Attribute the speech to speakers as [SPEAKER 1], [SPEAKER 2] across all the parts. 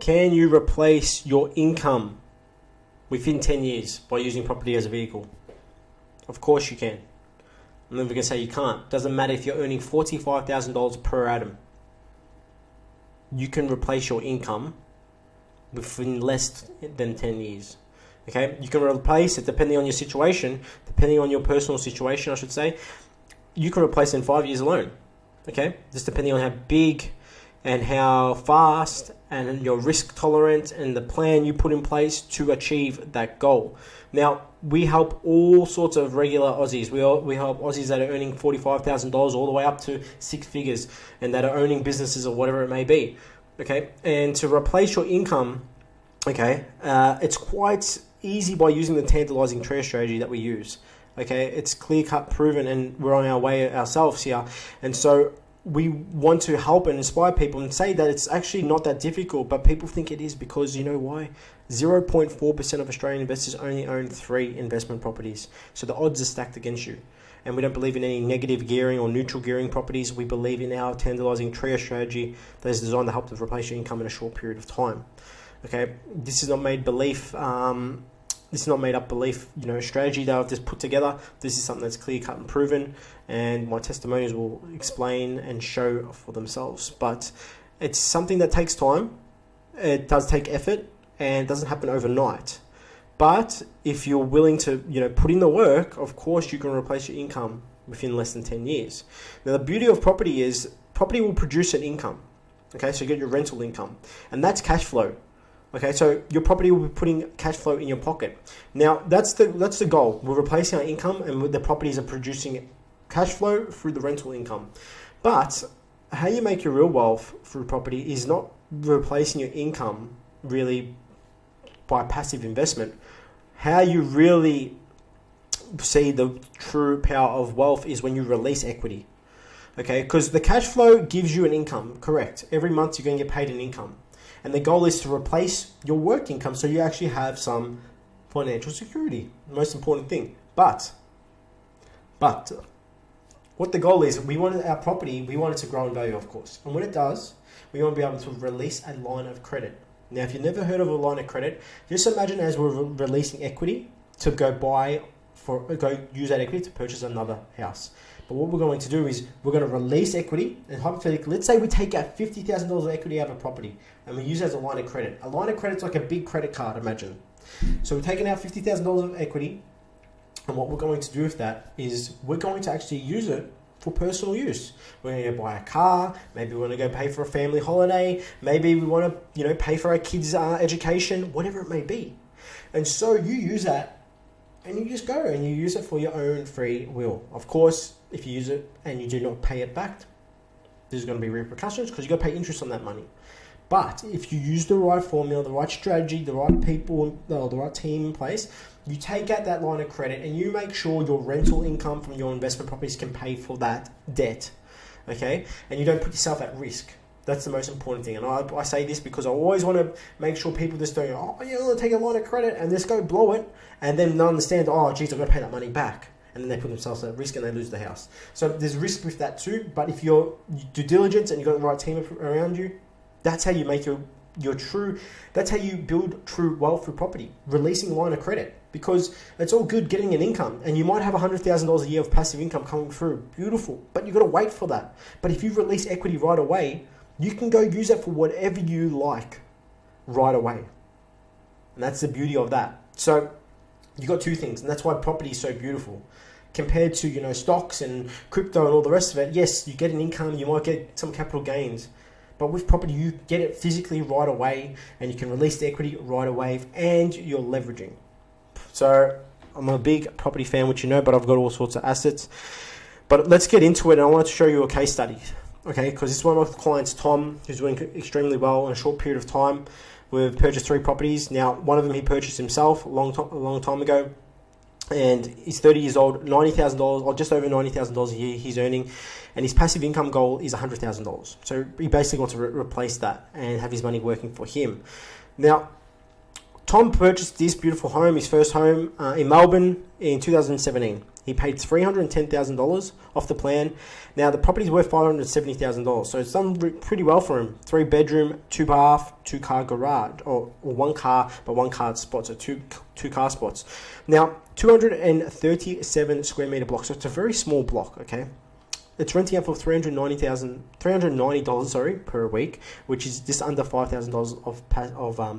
[SPEAKER 1] Can you replace your income within 10 years by using property as a vehicle? Of course you can. I'm never going to say you can't. Doesn't matter if you're earning $45,000 per annum. You can replace your income within less than 10 years. Okay, you can replace it depending on your situation, depending on your personal situation, I should say. You can replace it in 5 years alone. Okay, just depending on how big and how fast and your risk tolerance and the plan you put in place to achieve that goal. Now, we help all sorts of regular Aussies. We help Aussies that are earning $45,000 all the way up to 6 figures and that are owning businesses or whatever it may be. Okay, and to replace your income, okay, it's quite easy by using the tantalizing trade strategy that we use. Okay, it's clear-cut, proven, and we're on our way ourselves here. And so we want to help and inspire people and say that it's actually not that difficult, but people think it is because you know why? 0.4% of Australian investors only own 3 investment properties. So the odds are stacked against you. And we don't believe in any negative gearing or neutral gearing properties. We believe in our tantalizing trio strategy that is designed to help to replace your income in a short period of time. Okay, this is not made belief. This is not made up belief, strategy that I've just put together. This is something that's clear cut and proven, and my testimonials will explain and show for themselves. But it's something that takes time. It does take effort, and it doesn't happen overnight. But if you're willing to, put in the work, of course you can replace your income within less than 10 years. Now, the beauty of property is property will produce an income. Okay, so you get your rental income, and that's cash flow. Okay, so your property will be putting cash flow in your pocket. Now, that's the goal. We're replacing our income, and the properties are producing cash flow through the rental income. But how you make your real wealth through property is not replacing your income really by passive investment. How you really see the true power of wealth is when you release equity. Okay, because the cash flow gives you an income, correct? Every month you're going to get paid an income. And the goal is to replace your work income so you actually have some financial security. The most important thing. But what the goal is, we want our property, we want it to grow in value, of course. And when it does, we want to be able to release a line of credit. Now, if you've never heard of a line of credit, just imagine as we're releasing equity to go use that equity to purchase another house. But what we're going to do is we're going to release equity, and hypothetically, let's say we take out $50,000 of equity out of a property and we use it as a line of credit. A line of credit's like a big credit card, imagine. So we're taking out $50,000 of equity, and what we're going to do with that is we're going to actually use it for personal use. We're going to go buy a car, maybe we want to go pay for a family holiday, maybe we want to pay for our kids' education, whatever it may be. And so you use that and you just go and you use it for your own free will. Of course, if you use it and you do not pay it back, there's going to be repercussions because you've got to pay interest on that money. But if you use the right formula, the right strategy, the right people, the right team in place, you take out that line of credit and you make sure your rental income from your investment properties can pay for that debt, okay? And you don't put yourself at risk. That's the most important thing. And I say this because I always want to make sure people just don't go, oh, you want to take a line of credit and just go blow it, and then not understand, oh, geez, I've got to pay that money back. And then they put themselves at risk and they lose the house. So there's risk with that too. But if you're due diligence and you've got the right team around you, that's how you make your true, that's how you build true wealth through property, releasing a line of credit. Because it's all good getting an income, and you might have $100,000 a year of passive income coming through. Beautiful. But you've got to wait for that. But if you release equity right away, you can go use it for whatever you like right away. And that's the beauty of that. So you've got two things, and that's why property is so beautiful. Compared to, stocks and crypto and all the rest of it, yes, you get an income, you might get some capital gains. But with property, you get it physically right away, and you can release the equity right away, and you're leveraging. So I'm a big property fan, which but I've got all sorts of assets. But let's get into it, and I want to show you a case study. Okay, because this is one of my clients, Tom, who's doing extremely well in a short period of time. We've purchased 3 properties. Now, one of them he purchased himself a long time ago, and he's 30 years old, $90,000 or just over $90,000 a year he's earning, and his passive income goal is $100,000. So he basically wants to replace that and have his money working for him. Now, Tom purchased this beautiful home, his first home in Melbourne in 2017. He paid $310,000 off the plan. Now the property's worth $570,000, so it's done pretty well for him. 3 bedroom, 2 bath, 2 car garage, or 1 car, but 1 car spot, so two car spots. Now 237 square meter block, so it's a very small block. Okay, it's renting out for $390 per week, which is just under $5,000 of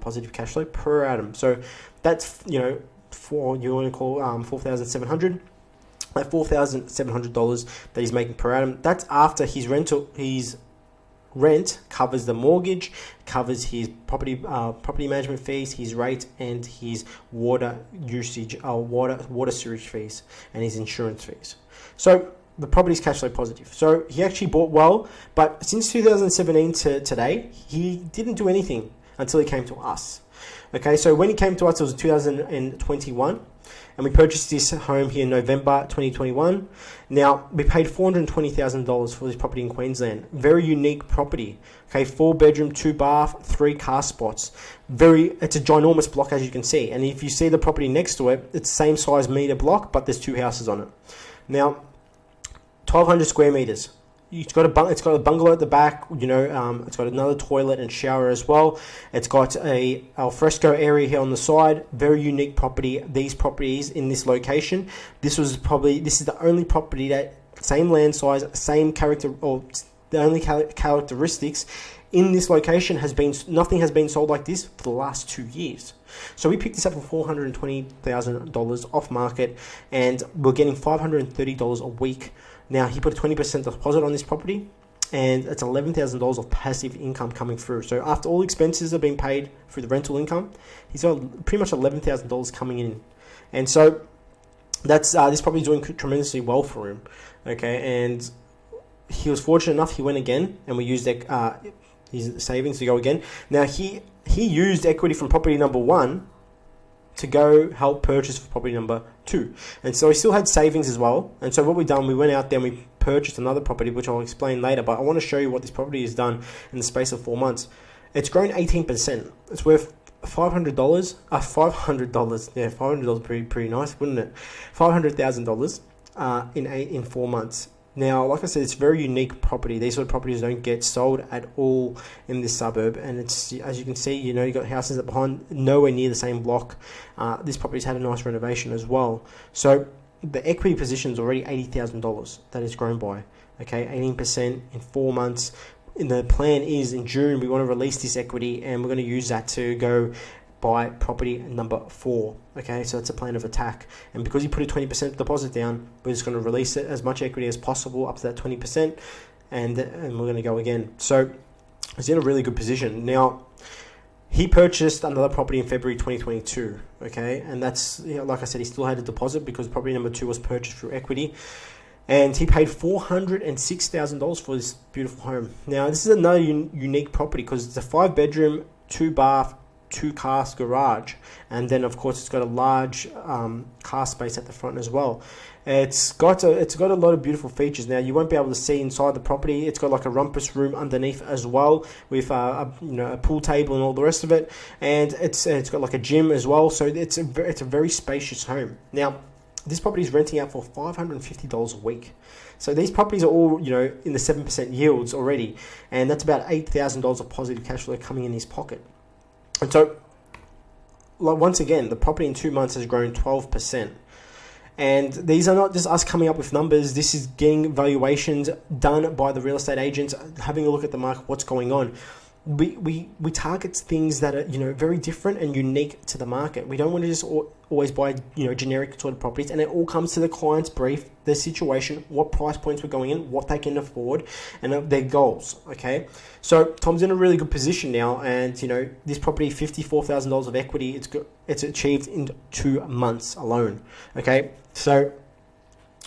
[SPEAKER 1] positive cash flow per annum. So that's, for you want to call $4,700. That $4,700 that he's making per annum, that's after his rent covers the mortgage, covers his property management fees, his rate, and his water usage, water sewage fees, and his insurance fees. So the property's cash flow positive. So he actually bought well, but since 2017 to today, he didn't do anything until he came to us. Okay, so when he came to us, it was 2021. And we purchased this home here in November 2021. Now, we paid $420,000 for this property in Queensland. Very unique property. Okay, 4 bedroom, 2 bath, 3 car spots. It's a ginormous block, as you can see. And if you see the property next to it, it's the same size meter block, but there's 2 houses on it. Now, 1,200 square meters. It's got a bungalow at the back, it's got another toilet and shower as well. It's got a al fresco area here on the side. Very unique property. These properties in this location, this is the only property that same land size, same character, or the only characteristics in this location nothing has been sold like this for the last 2 years. So we picked this up for $420,000 off market, and we're getting $530 a week. Now, he put a 20% deposit on this property, and it's $11,000 of passive income coming through. So after all expenses are being paid through the rental income, he's got pretty much $11,000 coming in. And so that's this property is doing tremendously well for him. Okay, and he was fortunate enough, he went again, and we used his savings to go again. Now, he used equity from property number 1 to go help purchase for property number 2. And so he still had savings as well. And so what we done, we went out there and we purchased another property, which I'll explain later, but I want to show you what this property has done in the space of 4 months. It's grown 18%. It's worth $500. $500. Yeah, $500 pretty nice, wouldn't it? $500,000 in 4 months. Now, like I said, it's a very unique property. These sort of properties don't get sold at all in this suburb. And it's, as you can see, you got houses behind, nowhere near the same block. This property's had a nice renovation as well. So the equity position is already $80,000 that it's grown by. Okay, 18% in 4 months. And the plan is in June, we want to release this equity, and we're going to use that to go buy property number 4. Okay, so it's a plan of attack. And because he put a 20% deposit down, we're just going to release it as much equity as possible up to that 20%, and we're going to go again. So he's in a really good position. Now, he purchased another property in February 2022. Okay, and that's, like I said, he still had a deposit because property number 2 was purchased through equity. And he paid $406,000 for this beautiful home. Now, this is another unique property because it's a 5 bedroom, 2 bath, 2 cars garage, and then of course it's got a large car space at the front as well. It's got a lot of beautiful features. Now, you won't be able to see inside the property. It's got like a rumpus room underneath as well, with a pool table and all the rest of it, and it's got like a gym as well. So it's a very spacious home. Now, this property is renting out for $550 a week. So these properties are all, in the 7% yields already, and that's about $8,000 of positive cash flow coming in his pocket. And so, once again, the property in 2 months has grown 12%. And these are not just us coming up with numbers. This is getting valuations done by the real estate agents, having a look at the market, what's going on. We target things that are very different and unique to the market. We don't want to just always buy generic sort of properties, and it all comes to the client's brief, their situation, what price points we're going in, what they can afford, and their goals. Okay, so Tom's in a really good position now, and this property, $54,000 of equity, it's achieved in 2 months alone. Okay, so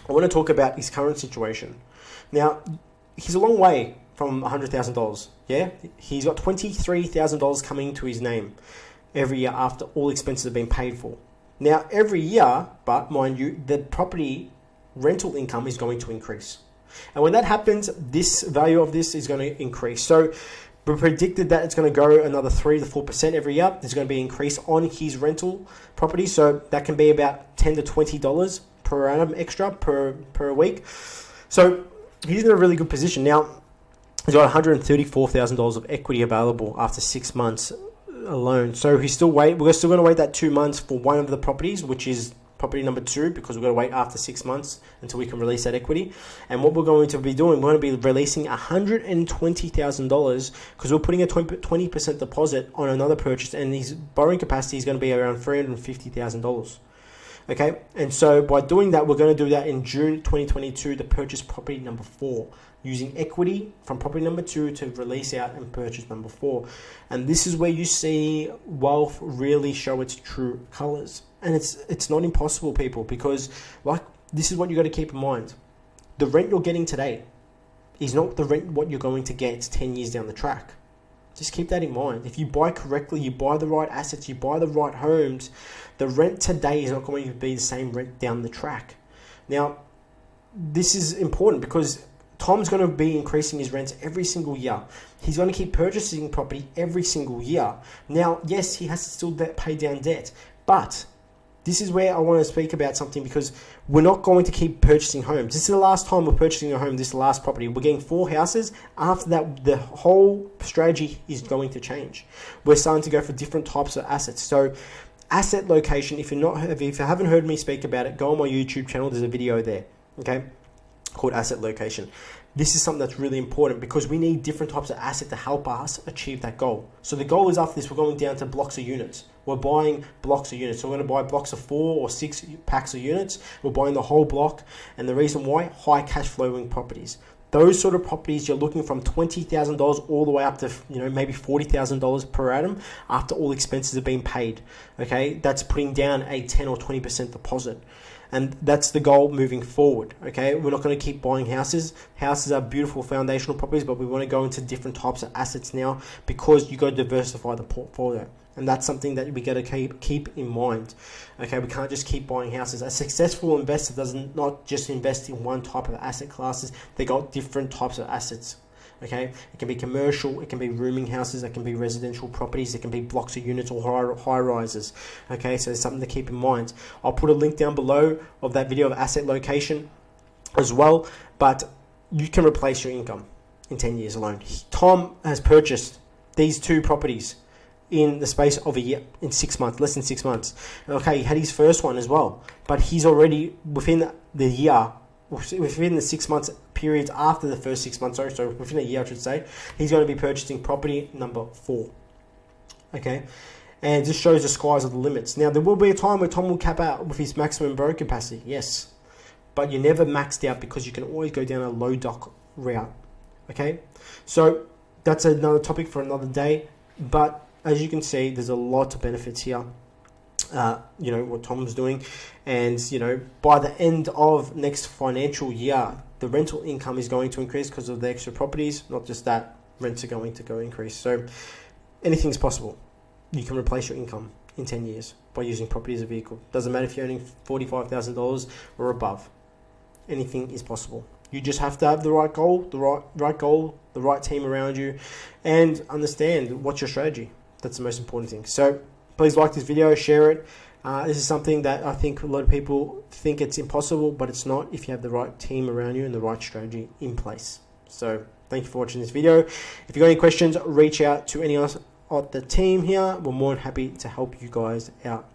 [SPEAKER 1] I want to talk about his current situation. Now, he's a long way from $100,000. Yeah, he's got $23,000 coming to his name every year after all expenses have been paid for. Now, every year, but mind you, the property rental income is going to increase. And when that happens, this value of this is going to increase. So we predicted that it's going to go another 3 to 4% every year. There's going to be an increase on his rental property. So that can be about $10 to $20 per annum extra per week. So he's in a really good position. Now, he's got $134,000 of equity available after 6 months alone. So we're still going to wait that 2 months for one of the properties, which is property number 2, because we're going to wait after 6 months until we can release that equity. And what we're going to be doing, we're going to be releasing $120,000 because we're putting a 20% deposit on another purchase, and his borrowing capacity is going to be around $350,000. Okay, and so by doing that, we're going to do that in June 2022 to purchase property number 4, using equity from property number 2 to release out and purchase number 4. And this is where you see wealth really show its true colors. And it's not impossible, people, because this is what you got to keep in mind. The rent you're getting today is not the rent what you're going to get 10 years down the track. Just keep that in mind. If you buy correctly, you buy the right assets, you buy the right homes, the rent today is not going to be the same rent down the track. Now, this is important because Tom's going to be increasing his rents every single year. He's going to keep purchasing property every single year. Now, yes, he has to still pay down debt, but this is where I want to speak about something, because we're not going to keep purchasing homes. This is the last time we're purchasing a home, this last property. We're getting 4 houses. After that, the whole strategy is going to change. We're starting to go for different types of assets. So asset location, if you haven't heard me speak about it, go on my YouTube channel. There's a video there, okay, called asset location. This is something that's really important because we need different types of asset to help us achieve that goal. So the goal is, after this, we're going down to blocks of units. We're buying blocks of units. So we're going to buy blocks of 4 or 6 packs of units. We're buying the whole block. And the reason why, high cash flowing properties. Those sort of properties, you're looking from $20,000 all the way up to, maybe $40,000 per annum after all expenses have been paid. Okay, that's putting down a 10 or 20% deposit. And that's the goal moving forward. Okay, we're not going to keep buying houses. Houses are beautiful foundational properties, but we want to go into different types of assets now because you got to diversify the portfolio. And that's something that we got to keep in mind. Okay, we can't just keep buying houses. A successful investor does not just invest in one type of asset classes. They got different types of assets. Okay, it can be commercial, it can be rooming houses, it can be residential properties, it can be blocks of units or high rises. Okay, so it's something to keep in mind. I'll put a link down below of that video of asset location as well, but you can replace your income in 10 years alone. Tom has purchased these 2 properties in the space of a year, in 6 months, less than 6 months. Okay, he had his first one as well, but he's already within the year, within the 6 months periods after the first 6 months, so within a year I should say, he's going to be purchasing property number 4. Okay, and this shows the skies are the limits. Now, there will be a time where Tom will cap out with his maximum borrowing capacity, yes, but you're never maxed out because you can always go down a low doc route. Okay, so that's another topic for another day, but as you can see, there's a lot of benefits here. What Tom's doing, and by the end of next financial year, the rental income is going to increase because of the extra properties. Not just that, rents are going to increase. So anything's possible. You can replace your income in 10 years by using property as a vehicle. Doesn't matter if you're earning $45,000 or above. Anything is possible. You just have to have the right goal, the right team around you, and understand what's your strategy. That's the most important thing. So please like this video, share it. This is something that I think a lot of people think it's impossible, but it's not if you have the right team around you and the right strategy in place. So thank you for watching this video. If you've got any questions, reach out to any of us at the team here. We're more than happy to help you guys out.